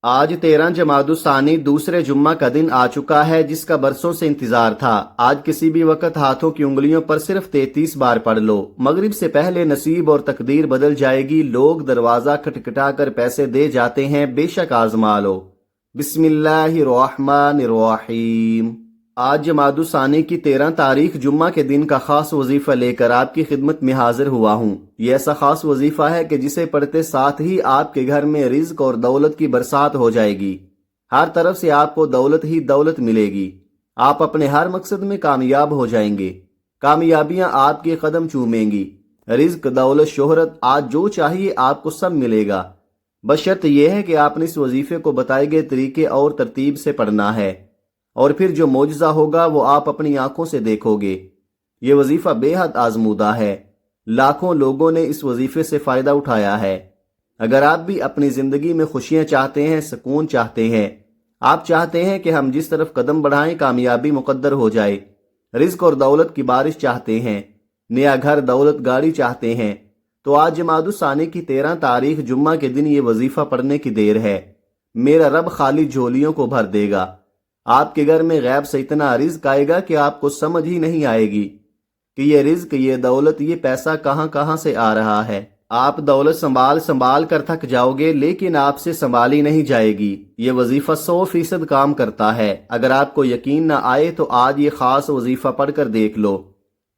آج 13 جمادی الثانی دوسرے جمعہ کا دن آ چکا ہے، جس کا برسوں سے انتظار تھا۔ آج کسی بھی وقت ہاتھوں کی انگلیوں پر صرف 33 بار پڑھ لو۔ مغرب سے پہلے نصیب اور تقدیر بدل جائے گی۔ لوگ دروازہ کھٹکھٹا کر پیسے دے جاتے ہیں، بے شک آزما لو۔ بسم اللہ الرحمن الرحیم۔ آج جمادی الثانی کی 13 تاریخ جمعہ کے دن کا خاص وظیفہ لے کر آپ کی خدمت میں حاضر ہوا ہوں۔ یہ ایسا خاص وظیفہ ہے کہ جسے پڑھتے ساتھ ہی آپ کے گھر میں رزق اور دولت کی برسات ہو جائے گی۔ ہر طرف سے آپ کو دولت ہی دولت ملے گی۔ آپ اپنے ہر مقصد میں کامیاب ہو جائیں گے۔ کامیابیاں آپ کے قدم چومیں گی۔ رزق، دولت، شہرت، آج جو چاہیے آپ کو سب ملے گا۔ بشرط یہ ہے کہ آپ نے اس وظیفے کو بتائے گئے طریقے اور ترتیب سے پڑھنا ہے، اور پھر جو معجزہ ہوگا وہ آپ اپنی آنکھوں سے دیکھو گے۔ یہ وظیفہ بے حد آزمودہ ہے۔ لاکھوں لوگوں نے اس وظیفے سے فائدہ اٹھایا ہے۔ اگر آپ بھی اپنی زندگی میں خوشیاں چاہتے ہیں، سکون چاہتے ہیں، آپ چاہتے ہیں کہ ہم جس طرف قدم بڑھائیں کامیابی مقدر ہو جائے، رزق اور دولت کی بارش چاہتے ہیں، نیا گھر، دولت، گاڑی چاہتے ہیں، تو آج جمادی الثانی کی 13 تاریخ جمعہ کے دن یہ وظیفہ پڑھنے کی دیر ہے۔ میرا رب خالی جھولیوں کو بھر دے گا۔ آپ کے گھر میں غیب سے اتنا رزق آئے گا کہ آپ کو سمجھ ہی نہیں آئے گی کہ یہ رزق، یہ دولت، یہ پیسہ کہاں کہاں سے آ رہا ہے۔ آپ دولت سنبھال کر تھک جاؤ گے، لیکن آپ سے سنبھالی نہیں جائے گی۔ یہ وظیفہ 100% کام کرتا ہے۔ اگر آپ کو یقین نہ آئے تو آج یہ خاص وظیفہ پڑھ کر دیکھ لو۔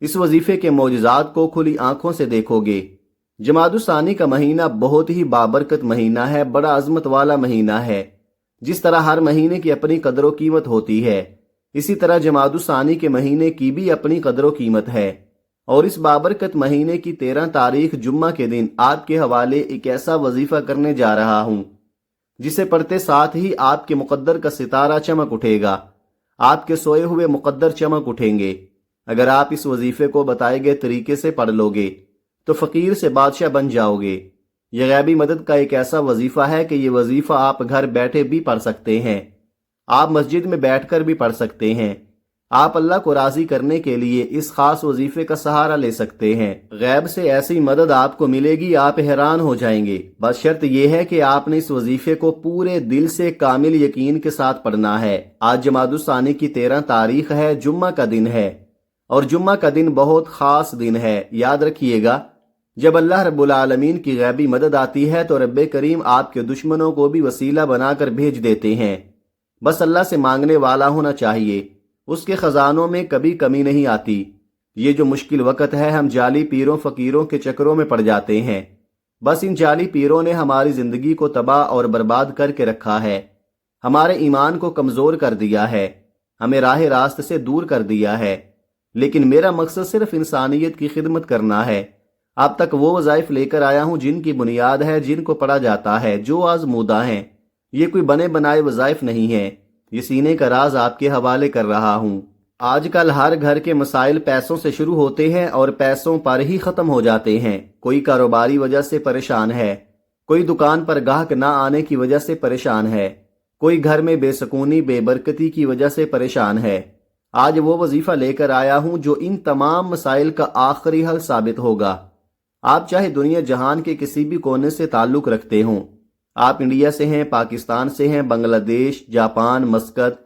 اس وظیفے کے معجزات کو کھلی آنکھوں سے دیکھو گے۔ جمادی الثانی کا مہینہ بہت ہی بابرکت مہینہ ہے، بڑا عظمت والا مہینہ ہے۔ جس طرح ہر مہینے کی اپنی قدر و قیمت ہوتی ہے، اسی طرح جمادی الثانی کے مہینے کی بھی اپنی قدر و قیمت ہے۔ اور اس بابرکت مہینے کی 13 تاریخ جمعہ کے دن آپ کے حوالے ایک ایسا وظیفہ کرنے جا رہا ہوں جسے پڑھتے ساتھ ہی آپ کے مقدر کا ستارہ چمک اٹھے گا۔ آپ کے سوئے ہوئے مقدر چمک اٹھیں گے۔ اگر آپ اس وظیفے کو بتائے گئے طریقے سے پڑھ لو گے تو فقیر سے بادشاہ بن جاؤ گے۔ یہ غیبی مدد کا ایک ایسا وظیفہ ہے کہ یہ وظیفہ آپ گھر بیٹھے بھی پڑھ سکتے ہیں، آپ مسجد میں بیٹھ کر بھی پڑھ سکتے ہیں۔ آپ اللہ کو راضی کرنے کے لیے اس خاص وظیفے کا سہارا لے سکتے ہیں۔ غیب سے ایسی مدد آپ کو ملے گی، آپ حیران ہو جائیں گے۔ بس شرط یہ ہے کہ آپ نے اس وظیفے کو پورے دل سے کامل یقین کے ساتھ پڑھنا ہے۔ آج جمادی الثانی کی 13 تاریخ ہے، جمعہ کا دن ہے، اور جمعہ کا دن بہت خاص دن ہے۔ یاد رکھیے گا، جب اللہ رب العالمین کی غیبی مدد آتی ہے تو رب کریم آپ کے دشمنوں کو بھی وسیلہ بنا کر بھیج دیتے ہیں۔ بس اللہ سے مانگنے والا ہونا چاہیے، اس کے خزانوں میں کبھی کمی نہیں آتی۔ یہ جو مشکل وقت ہے، ہم جعلی پیروں فقیروں کے چکروں میں پڑ جاتے ہیں۔ بس ان جعلی پیروں نے ہماری زندگی کو تباہ اور برباد کر کے رکھا ہے، ہمارے ایمان کو کمزور کر دیا ہے، ہمیں راہ راست سے دور کر دیا ہے۔ لیکن میرا مقصد صرف انسانیت کی خدمت کرنا ہے۔ اب تک وہ وظائف لے کر آیا ہوں جن کی بنیاد ہے، جن کو پڑھا جاتا ہے، جو آزمودہ ہیں۔ یہ کوئی بنے بنائے وظائف نہیں ہیں۔ یہ سینے کا راز آپ کے حوالے کر رہا ہوں۔ آج کل ہر گھر کے مسائل پیسوں سے شروع ہوتے ہیں اور پیسوں پر ہی ختم ہو جاتے ہیں۔ کوئی کاروباری وجہ سے پریشان ہے، کوئی دکان پر گاہک نہ آنے کی وجہ سے پریشان ہے، کوئی گھر میں بے سکونی، بے برکتی کی وجہ سے پریشان ہے۔ آج وہ وظیفہ لے کر آیا ہوں جو ان تمام مسائل کا آخری حل ثابت ہوگا۔ آپ چاہے دنیا جہان کے کسی بھی کونے سے تعلق رکھتے ہوں، آپ انڈیا سے ہیں، پاکستان سے ہیں، بنگلہ دیش، جاپان، مسقط،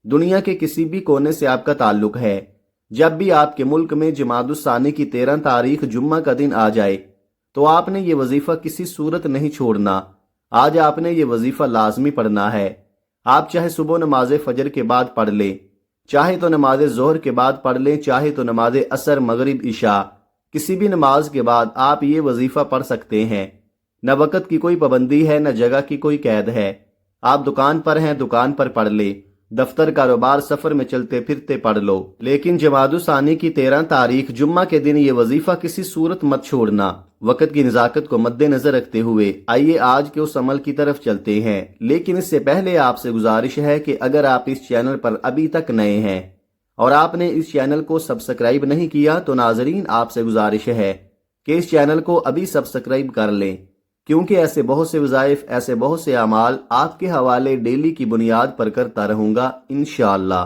دنیا کے کسی بھی کونے سے آپ کا تعلق ہے، جب بھی آپ کے ملک میں جمادی الثانی کی 13 تاریخ جمعہ کا دن آ جائے تو آپ نے یہ وظیفہ کسی صورت نہیں چھوڑنا۔ آج آپ نے یہ وظیفہ لازمی پڑھنا ہے۔ آپ چاہے صبح نماز فجر کے بعد پڑھ لیں، چاہے تو نماز ظہر کے بعد پڑھ لیں، چاہے تو نماز عصر، مغرب، عشاء، کسی بھی نماز کے بعد آپ یہ وظیفہ پڑھ سکتے ہیں۔ نہ وقت کی کوئی پابندی ہے، نہ جگہ کی کوئی قید ہے۔ آپ دکان پر ہیں، دکان پر پڑھ لیں، دفتر، کاروبار، سفر میں چلتے پھرتے پڑھ لو، لیکن جمادی الثانی کی 13 تاریخ جمعہ کے دن یہ وظیفہ کسی صورت مت چھوڑنا۔ وقت کی نزاکت کو مد نظر رکھتے ہوئے آئیے آج کے اس عمل کی طرف چلتے ہیں، لیکن اس سے پہلے آپ سے گزارش ہے کہ اگر آپ اس چینل پر ابھی تک نئے ہیں اور آپ نے اس چینل کو سبسکرائب نہیں کیا تو ناظرین آپ سے گزارش ہے کہ اس چینل کو ابھی سبسکرائب کر لیں، کیونکہ ایسے بہت سے وظائف، ایسے بہت سے اعمال آپ کے حوالے ڈیلی کی بنیاد پر کرتا رہوں گا انشاءاللہ۔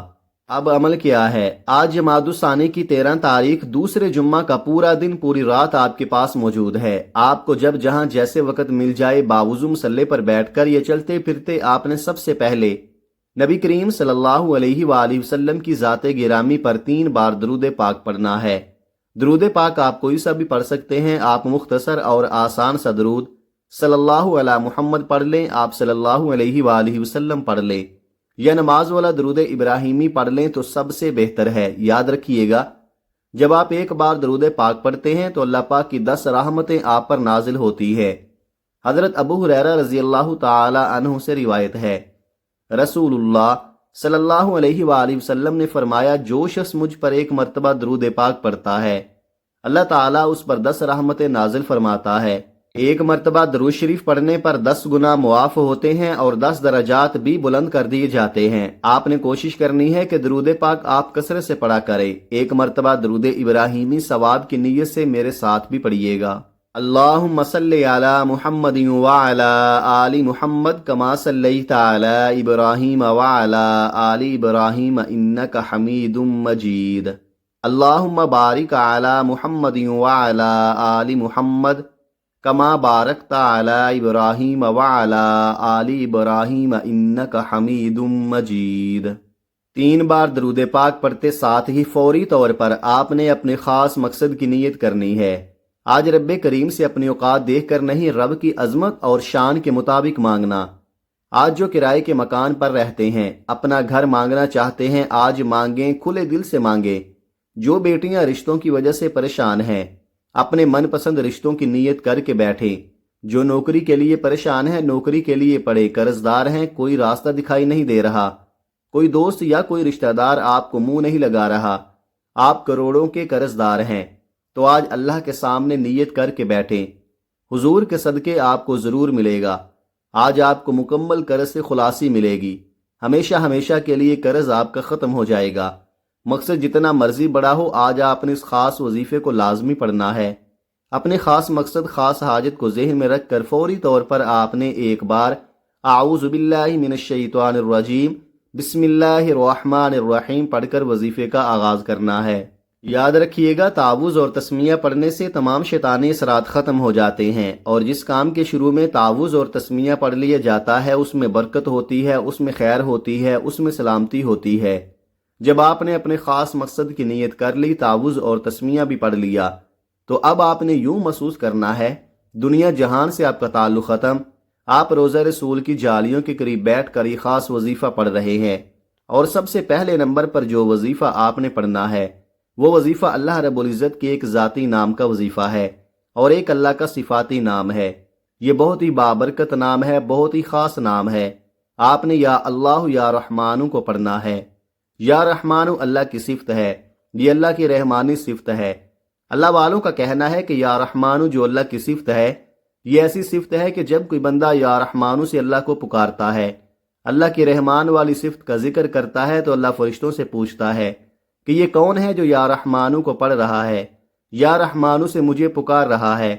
اب عمل کیا ہے؟ آج جمادی الثانی کی 13 تاریخ دوسرے جمعہ کا پورا دن پوری رات آپ کے پاس موجود ہے۔ آپ کو جب جہاں جیسے وقت مل جائے باوضو مصلی پر بیٹھ کر یا چلتے پھرتے آپ نے سب سے پہلے نبی کریم صلی اللہ علیہ وآلہ وسلم کی ذات گرامی پر 3 بار درود پاک پڑھنا ہے۔ درود پاک آپ کوئی سا بھی پڑھ سکتے ہیں۔ آپ مختصر اور آسان سا درود صلی اللہ علی محمد پڑھ لیں، آپ صلی اللہ علیہ وآلہ وسلم پڑھ لیں، یا نماز والا درود ابراہیمی پڑھ لیں تو سب سے بہتر ہے۔ یاد رکھیے گا، جب آپ ایک بار درود پاک پڑھتے ہیں تو اللہ پاک کی 10 رحمتیں آپ پر نازل ہوتی ہے۔ حضرت ابو ہریرہ رضی اللہ تعالی عنہ سے روایت ہے، رسول اللہ صلی اللہ علیہ وآلہ وسلم نے فرمایا، جو شخص مجھ پر ایک مرتبہ درود پاک پڑھتا ہے اللہ تعالیٰ اس پر 10 رحمتیں نازل فرماتا ہے۔ ایک مرتبہ درود شریف پڑھنے پر 10 گنا معاف ہوتے ہیں اور 10 درجات بھی بلند کر دیے جاتے ہیں۔ آپ نے کوشش کرنی ہے کہ درود پاک آپ کثرت سے پڑھا کریں۔ ایک مرتبہ درود ابراہیمی ثواب کی نیت سے میرے ساتھ بھی پڑھیے گا۔ اللہم صلی علی محمد وعلی آل محمد کما صلیت علی ابراہیم وعلی آل ابراہیم انک حمید مجید۔ اللہم بارک علی محمد وعلی آل محمد کما بارکت علی ابراہیم وعلی آل ابراہیم انک حمید مجید۔ 3 بار درود پاک پڑھتے ساتھ ہی فوری طور پر آپ نے اپنے خاص مقصد کی نیت کرنی ہے۔ آج رب کریم سے اپنی اوقات دیکھ کر نہیں، رب کی عظمت اور شان کے مطابق مانگنا۔ آج جو کرائے کے مکان پر رہتے ہیں، اپنا گھر مانگنا چاہتے ہیں، آج مانگیں، کھلے دل سے مانگیں۔ جو بیٹیاں رشتوں کی وجہ سے پریشان ہیں، اپنے من پسند رشتوں کی نیت کر کے بیٹھیں۔ جو نوکری کے لیے پریشان ہے، نوکری کے لیے پڑے، قرض دار ہیں، کوئی راستہ دکھائی نہیں دے رہا، کوئی دوست یا کوئی رشتہ دار آپ کو منہ نہیں لگا رہا، آپ کروڑوں کے قرض دار ہیں، تو آج اللہ کے سامنے نیت کر کے بیٹھیں۔ حضور کے صدقے آپ کو ضرور ملے گا۔ آج آپ کو مکمل قرض سے خلاصی ملے گی۔ ہمیشہ ہمیشہ کے لیے قرض آپ کا ختم ہو جائے گا۔ مقصد جتنا مرضی بڑا ہو، آج آپ نے اس خاص وظیفے کو لازمی پڑھنا ہے۔ اپنے خاص مقصد، خاص حاجت کو ذہن میں رکھ کر فوری طور پر آپ نے ایک بار اعوذ باللہ من الشیطان الرجیم بسم اللہ الرحمن الرحیم پڑھ کر وظیفے کا آغاز کرنا ہے۔ یاد رکھیے گا، تعوذ اور تسمیہ پڑھنے سے تمام شیطانی اثرات ختم ہو جاتے ہیں، اور جس کام کے شروع میں تعوذ اور تسمیہ پڑھ لیا جاتا ہے اس میں برکت ہوتی ہے، اس میں خیر ہوتی ہے، اس میں سلامتی ہوتی ہے۔ جب آپ نے اپنے خاص مقصد کی نیت کر لی، تعوذ اور تسمیہ بھی پڑھ لیا، تو اب آپ نے یوں محسوس کرنا ہے دنیا جہان سے آپ کا تعلق ختم۔ آپ روضہ رسول کی جالیوں کے قریب بیٹھ کر یہ خاص وظیفہ پڑھ رہے ہیں، اور سب سے پہلے نمبر پر جو وظیفہ آپ نے پڑھنا ہے وہ وظیفہ اللہ رب العزت کے ایک ذاتی نام کا وظیفہ ہے اور ایک اللہ کا صفاتی نام ہے۔ یہ بہت ہی بابرکت نام ہے، بہت ہی خاص نام ہے۔ آپ نے یا اللہ یا رحمانو کو پڑھنا ہے۔ یا رحمانو اللہ کی صفت ہے، یہ اللہ کی رحمانی صفت ہے۔ اللہ والوں کا کہنا ہے کہ یا رحمانو جو اللہ کی صفت ہے، یہ ایسی صفت ہے کہ جب کوئی بندہ یا رحمانو سے اللہ کو پکارتا ہے، اللہ کی رحمان والی صفت کا ذکر کرتا ہے، تو اللہ فرشتوں سے پوچھتا ہے کہ یہ کون ہے جو یا رحمانو کو پڑھ رہا ہے، یا رحمانو سے مجھے پکار رہا ہے۔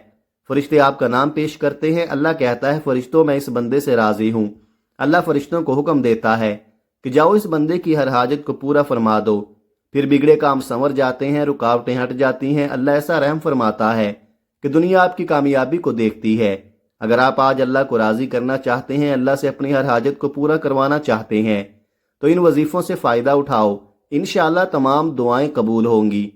فرشتے آپ کا نام پیش کرتے ہیں، اللہ کہتا ہے فرشتوں میں اس بندے سے راضی ہوں۔ اللہ فرشتوں کو حکم دیتا ہے کہ جاؤ اس بندے کی ہر حاجت کو پورا فرما دو۔ پھر بگڑے کام سنور جاتے ہیں، رکاوٹیں ہٹ جاتی ہیں۔ اللہ ایسا رحم فرماتا ہے کہ دنیا آپ کی کامیابی کو دیکھتی ہے۔ اگر آپ آج اللہ کو راضی کرنا چاہتے ہیں، اللہ سے اپنی ہر حاجت کو پورا کروانا چاہتے ہیں، تو ان وظیفوں سے فائدہ اٹھاؤ، انشاءاللہ تمام دعائیں قبول ہوں گی۔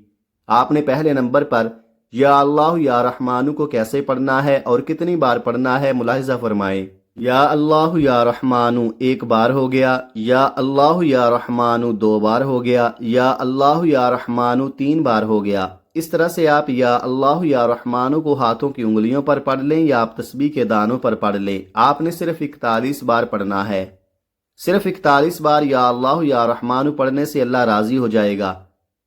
آپ نے پہلے نمبر پر یا اللہ یا رحمانو کو کیسے پڑھنا ہے اور کتنی بار پڑھنا ہے ملاحظہ فرمائیں۔ یا اللہ یا رحمانو 1 بار ہو گیا، یا اللہ یا رحمانو 2 بار ہو گیا، یا اللہ یا رحمانو 3 بار ہو گیا۔ اس طرح سے آپ یا اللہ یا رحمانو کو ہاتھوں کی انگلیوں پر پڑھ لیں یا آپ تسبیح کے دانوں پر پڑھ لیں۔ آپ نے صرف 41 بار پڑھنا ہے۔ صرف 41 بار یا اللہ یا رحمانو پڑھنے سے اللہ راضی ہو جائے گا۔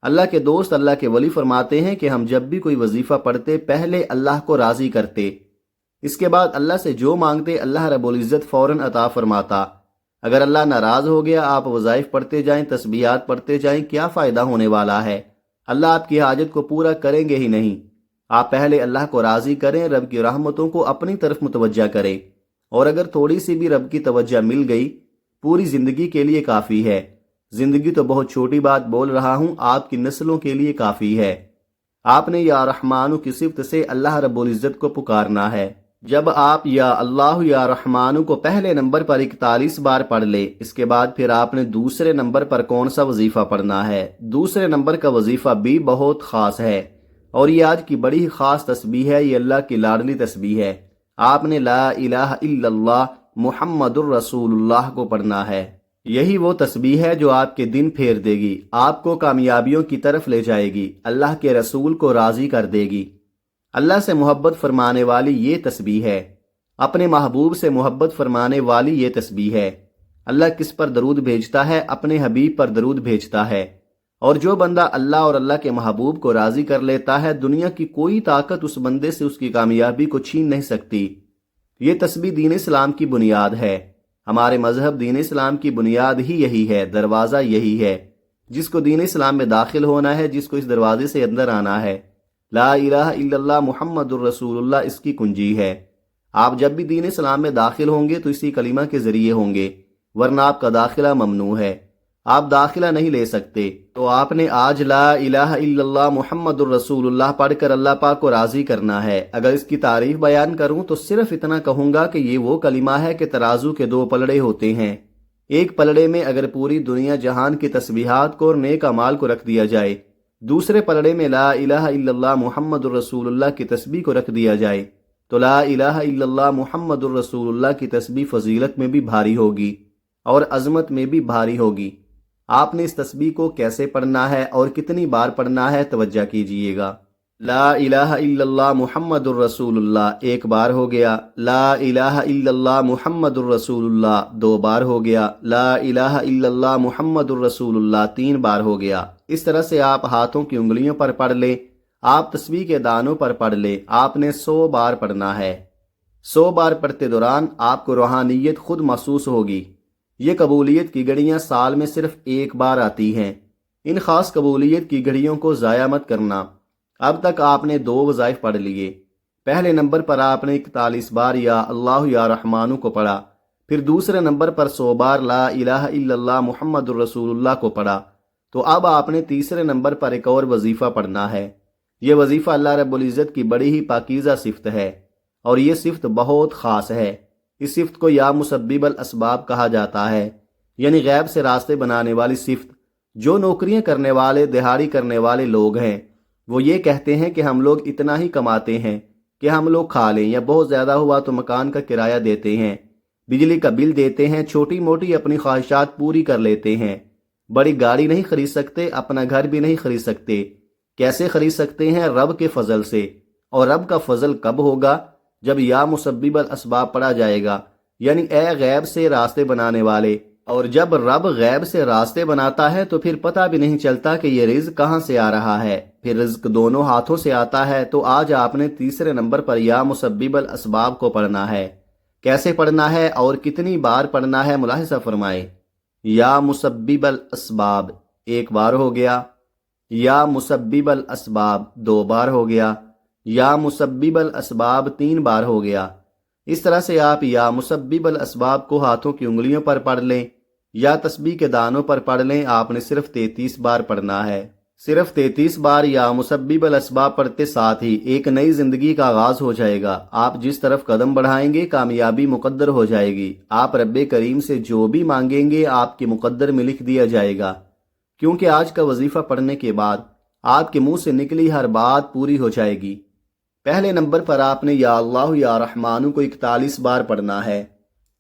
اللہ کے دوست، اللہ کے ولی فرماتے ہیں کہ ہم جب بھی کوئی وظیفہ پڑھتے پہلے اللہ کو راضی کرتے، اس کے بعد اللہ سے جو مانگتے اللہ رب العزت فوراً عطا فرماتا۔ اگر اللہ ناراض ہو گیا، آپ وظائف پڑھتے جائیں، تسبیحات پڑھتے جائیں، کیا فائدہ ہونے والا ہے؟ اللہ آپ کی حاجت کو پورا کریں گے ہی نہیں۔ آپ پہلے اللہ کو راضی کریں، رب کی رحمتوں کو اپنی طرف متوجہ کریں، اور اگر تھوڑی سی بھی رب کی توجہ مل گئی، پوری زندگی کے لیے کافی ہے۔ زندگی تو بہت چھوٹی بات بول رہا ہوں، آپ کی نسلوں کے لیے کافی ہے۔ آپ نے یا رحمانو کی صفت سے اللہ رب العزت کو پکارنا ہے۔ جب آپ یا اللہ یا رحمانو کو پہلے نمبر پر 41 بار پڑھ لے، اس کے بعد پھر آپ نے دوسرے نمبر پر کون سا وظیفہ پڑھنا ہے؟ دوسرے نمبر کا وظیفہ بھی بہت خاص ہے، اور یہ آج کی بڑی خاص تسبیح ہے، یہ اللہ کی لاڈلی تسبیح ہے۔ آپ نے لا الہ الا اللہ محمد الرسول اللہ کو پڑھنا ہے۔ یہی وہ تسبیح ہے جو آپ کے دن پھیر دے گی، آپ کو کامیابیوں کی طرف لے جائے گی، اللہ کے رسول کو راضی کر دے گی۔ اللہ سے محبت فرمانے والی یہ تسبیح ہے، اپنے محبوب سے محبت فرمانے والی یہ تسبیح ہے۔ اللہ کس پر درود بھیجتا ہے؟ اپنے حبیب پر درود بھیجتا ہے، اور جو بندہ اللہ اور اللہ کے محبوب کو راضی کر لیتا ہے، دنیا کی کوئی طاقت اس بندے سے اس کی کامیابی کو چھین نہیں سکتی۔ یہ تسبیح دین اسلام کی بنیاد ہے، ہمارے مذہب دین اسلام کی بنیاد ہی یہی ہے، دروازہ یہی ہے۔ جس کو دین اسلام میں داخل ہونا ہے، جس کو اس دروازے سے اندر آنا ہے، لا الہ الا اللہ محمد الرسول اللہ اس کی کنجی ہے۔ آپ جب بھی دین اسلام میں داخل ہوں گے تو اسی کلمہ کے ذریعے ہوں گے، ورنہ آپ کا داخلہ ممنوع ہے، آپ داخلہ نہیں لے سکتے۔ تو آپ نے آج لا الہ الا اللہ محمد الرسول اللہ پڑھ کر اللہ پاک کو راضی کرنا ہے۔ اگر اس کی تعریف بیان کروں تو صرف اتنا کہوں گا کہ یہ وہ کلمہ ہے کہ ترازو کے دو پلڑے ہوتے ہیں، ایک پلڑے میں اگر پوری دنیا جہان کی تسبیحات کو اور نیک اعمال کو رکھ دیا جائے، دوسرے پلڑے میں لا الہ الا اللہ محمد الرسول اللہ کی تسبیح کو رکھ دیا جائے، تو لا الہ الا اللہ محمد الرسول اللہ کی تسبیح فضیلت میں بھی بھاری ہوگی اور عظمت میں بھی بھاری ہوگی۔ آپ نے اس تسبیح کو کیسے پڑھنا ہے اور کتنی بار پڑھنا ہے، توجہ کیجئے گا۔ لا الہ الا اللہ محمد الرسول اللہ ایک بار ہو گیا، لا الہ الا اللہ محمد الرسول اللہ دو بار ہو گیا، لا الہ الا اللہ محمد الرسول اللہ تین بار ہو گیا۔ اس طرح سے آپ ہاتھوں کی انگلیوں پر پڑھ لیں، آپ تسبیح کے دانوں پر پڑھ لیں، آپ نے 100 بار پڑھنا ہے۔ 100 بار پڑھتے دوران آپ کو روحانیت خود محسوس ہوگی۔ یہ قبولیت کی گھڑیاں سال میں صرف ایک بار آتی ہیں، ان خاص قبولیت کی گھڑیوں کو ضائع مت کرنا۔ اب تک آپ نے 2 وظائف پڑھ لیے۔ پہلے نمبر پر آپ نے 41 بار یا اللہ یا رحمانو کو پڑھا، پھر دوسرے نمبر پر 100 بار لا الہ الا اللہ محمد الرسول اللہ کو پڑھا، تو اب آپ نے تیسرے نمبر پر ایک اور وظیفہ پڑھنا ہے۔ یہ وظیفہ اللہ رب العزت کی بڑی ہی پاکیزہ صفت ہے، اور یہ صفت بہت خاص ہے۔ اس صفت کو یا مسبب الاسباب کہا جاتا ہے، یعنی غیب سے راستے بنانے والی صفت۔ جو نوکریاں کرنے والے، دہاڑی کرنے والے لوگ ہیں، وہ یہ کہتے ہیں کہ ہم لوگ اتنا ہی کماتے ہیں کہ ہم لوگ کھا لیں، یا بہت زیادہ ہوا تو مکان کا کرایہ دیتے ہیں، بجلی کا بل دیتے ہیں، چھوٹی موٹی اپنی خواہشات پوری کر لیتے ہیں۔ بڑی گاڑی نہیں خرید سکتے، اپنا گھر بھی نہیں خرید سکتے۔ کیسے خرید سکتے ہیں؟ رب کے فضل سے۔ اور رب کا فضل کب ہوگا؟ جب یا مسبب الاسباب پڑھا جائے گا، یعنی اے غیب سے راستے بنانے والے۔ اور جب رب غیب سے راستے بناتا ہے تو پھر پتہ بھی نہیں چلتا کہ یہ رزق کہاں سے آ رہا ہے، پھر رزق دونوں ہاتھوں سے آتا ہے۔ تو آج آپ نے تیسرے نمبر پر یا مسبب الاسباب کو پڑھنا ہے۔ کیسے پڑھنا ہے اور کتنی بار پڑھنا ہے، ملاحظہ فرمائیں۔ یا مسبب الاسباب ایک بار ہو گیا، یا مسبب الاسباب 2 بار ہو گیا، یا مسبب الاسباب 3 بار ہو گیا۔ اس طرح سے آپ یا مسبب الاسباب کو ہاتھوں کی انگلیوں پر پڑھ لیں یا تسبیح کے دانوں پر پڑھ لیں، آپ نے صرف 33 بار پڑھنا ہے۔ صرف 33 بار یا مسبب الاسباب پڑھتے ساتھ ہی ایک نئی زندگی کا آغاز ہو جائے گا۔ آپ جس طرف قدم بڑھائیں گے کامیابی مقدر ہو جائے گی۔ آپ رب کریم سے جو بھی مانگیں گے آپ کے مقدر میں لکھ دیا جائے گا، کیونکہ آج کا وظیفہ پڑھنے کے بعد آپ کے منہ سے نکلی ہر بات پوری ہو جائے گی۔ پہلے نمبر پر آپ نے یا اللہ یا رحمانو کو 41 بار پڑھنا ہے۔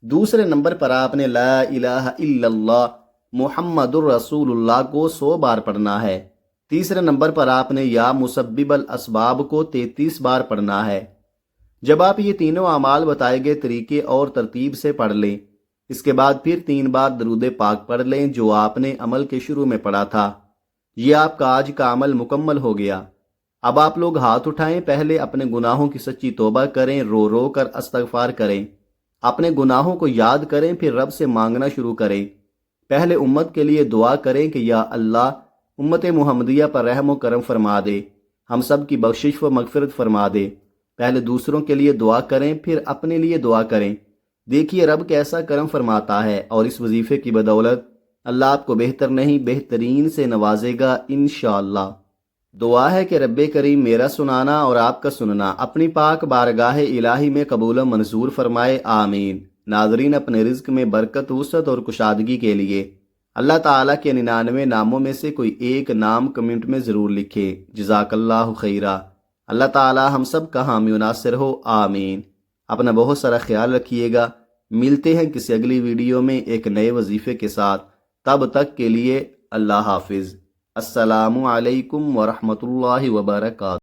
دوسرے نمبر پر آپ نے لا الہ الا اللہ محمد الرسول اللہ کو 100 بار پڑھنا ہے۔ تیسرے نمبر پر آپ نے یا مسبب الاسباب کو 33 بار پڑھنا ہے۔ جب آپ یہ تینوں اعمال بتائے گئے طریقے اور ترتیب سے پڑھ لیں، اس کے بعد پھر 3 بار درود پاک پڑھ لیں جو آپ نے عمل کے شروع میں پڑھا تھا۔ یہ آپ کا آج کا عمل مکمل ہو گیا۔ اب آپ لوگ ہاتھ اٹھائیں، پہلے اپنے گناہوں کی سچی توبہ کریں، رو رو کر استغفار کریں، اپنے گناہوں کو یاد کریں، پھر رب سے مانگنا شروع کریں۔ پہلے امت کے لیے دعا کریں کہ یا اللہ امت محمدیہ پر رحم و کرم فرما دے، ہم سب کی بخشش و مغفرت فرما دے۔ پہلے دوسروں کے لیے دعا کریں، پھر اپنے لیے دعا کریں۔ دیکھیے رب کیسا کرم فرماتا ہے، اور اس وظیفے کی بدولت اللہ آپ کو بہتر نہیں بہترین سے نوازے گا انشاءاللہ۔ دعا ہے کہ رب کریم میرا سنانا اور آپ کا سننا اپنی پاک بارگاہ الہی میں قبول و منظور فرمائے، آمین۔ ناظرین، اپنے رزق میں برکت، وسعت اور کشادگی کے لیے اللہ تعالیٰ کے 99 ناموں میں سے کوئی ایک نام کمنٹ میں ضرور لکھے۔ جزاک اللہ خیرہ۔ اللہ تعالیٰ ہم سب کا حامی و ناصر ہو، آمین۔ اپنا بہت سارا خیال رکھیے گا۔ ملتے ہیں کسی اگلی ویڈیو میں ایک نئے وظیفے کے ساتھ۔ تب تک کے لیے اللہ حافظ۔ السلام علیکم ورحمۃ اللہ وبرکاتہ۔